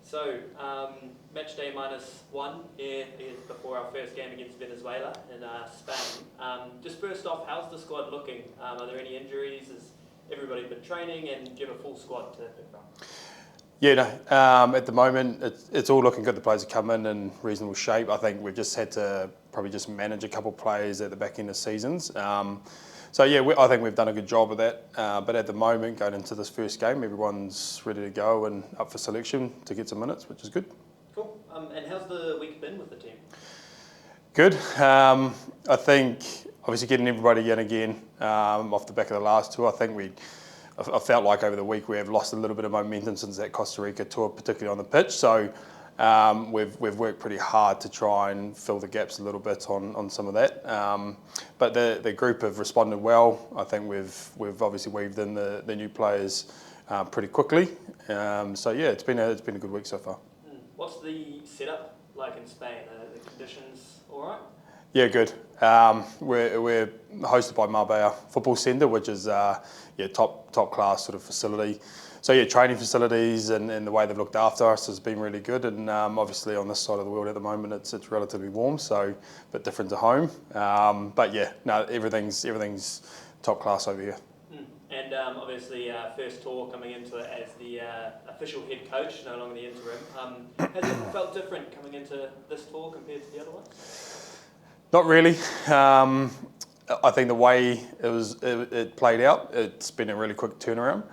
So, match day -1 here before our first game against Venezuela in Spain. Just first off, how's the squad looking? Are there any injuries? Has everybody been training, and do you have a full squad to pick from? Yeah, no, at the moment it's all looking good. The players are coming in reasonable shape. I think we've just had to probably just manage a couple of players at the back end of seasons. So yeah, I think we've done a good job of that. But at the moment, going into this first game, everyone's ready to go and up for selection to get some minutes, which is good. Cool. And how's the week been with the team? Good. I think obviously getting everybody in again off the back of the last tour. I felt like over the week we have lost a little bit of momentum since that Costa Rica tour, particularly on the pitch. So we've worked pretty hard to try and fill the gaps a little bit on some of that. But the group have responded well. I think we've obviously weaved in the new players pretty quickly. So yeah, it's been a good week so far. What's the setup like in Spain? Are the conditions all right? Yeah, good. We're hosted by Marbella Football Centre, which is top class sort of facility. So yeah, training facilities and the way they've looked after us has been really good. And obviously on this side of the world at the moment, it's relatively warm, so a bit different to home. But yeah, no, everything's top class over here. And obviously, first tour coming into it as the official head coach, no longer the interim. Has it felt different coming into this tour compared to the other ones? Not really. I think the way it played out, it's been a really quick turnaround.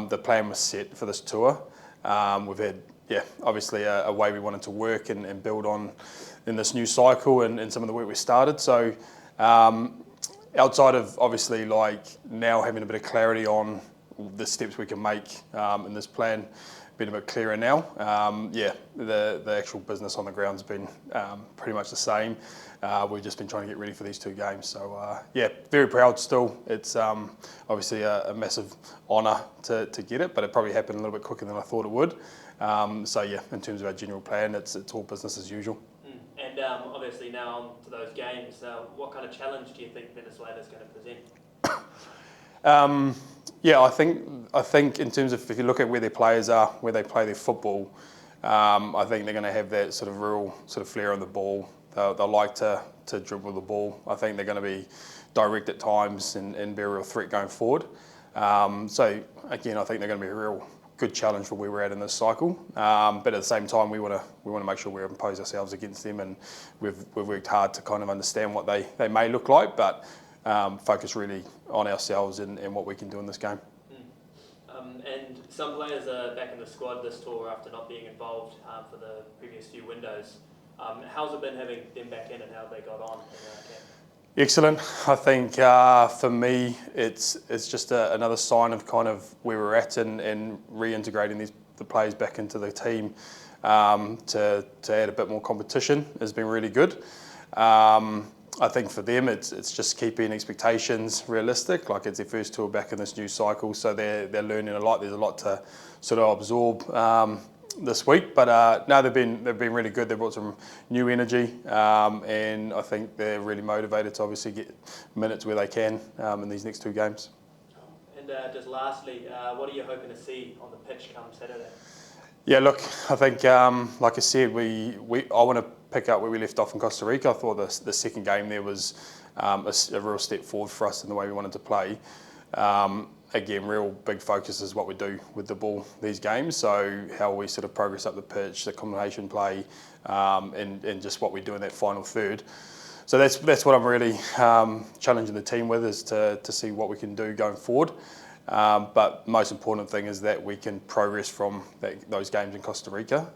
The plan was set for this tour. We've had, obviously a way we wanted to work and build on in this new cycle and some of the work we started. So outside of obviously like now having a bit of clarity on the steps we can make in this plan, been a bit clearer now. The actual business on the ground's been pretty much the same. We've just been trying to get ready for these two games. So very proud still. It's obviously a massive honour to get it, but it probably happened a little bit quicker than I thought it would. So yeah, in terms of our general plan, it's all business as usual. And obviously now on to those games, what kind of challenge do you think Venezuela is going to present? I think in terms of if you look at where their players are, where they play their football, I think they're going to have that sort of real sort of flair on the ball. They'll like to dribble the ball. I think they're going to be direct at times and be a real threat going forward. So again, I think they're going to be a real good challenge for where we're at in this cycle. But at the same time, we want to make sure we impose ourselves against them, and we've worked hard to kind of understand what they may look like, but focus really on ourselves and what we can do in this game. And some players are back in the squad this tour after not being involved for the previous few windows. How's it been having them back in, and how have they got on in camp? Excellent. I think for me, it's just another sign of kind of where we're at and reintegrating the players back into the team to add a bit more competition has been really good. I think for them, it's just keeping expectations realistic. Like it's their first tour back in this new cycle, so they're learning a lot. There's a lot to sort of absorb this week, but no, they've been really good. They've brought some new energy, and I think they're really motivated to obviously get minutes where they can in these next two games. And just lastly, what are you hoping to see on the pitch come Saturday? Yeah, look, I think like I said, I want to pick up where we left off in Costa Rica. I thought the second game there was a real step forward for us in the way we wanted to play. Again, real big focus is what we do with the ball these games. So how we sort of progress up the pitch, the combination play, and just what we do in that final third. So that's what I'm really challenging the team with, is to see what we can do going forward. But most important thing is that we can progress from those games in Costa Rica.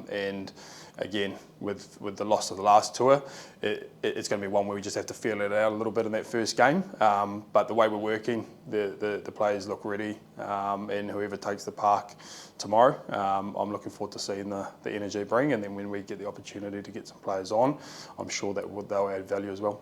And again, with the loss of the last tour, it's going to be one where we just have to feel it out a little bit in that first game. But the way we're working, the players look ready, and whoever takes the park tomorrow, I'm looking forward to seeing the energy bring. And then when we get the opportunity to get some players on, I'm sure that they'll add value as well.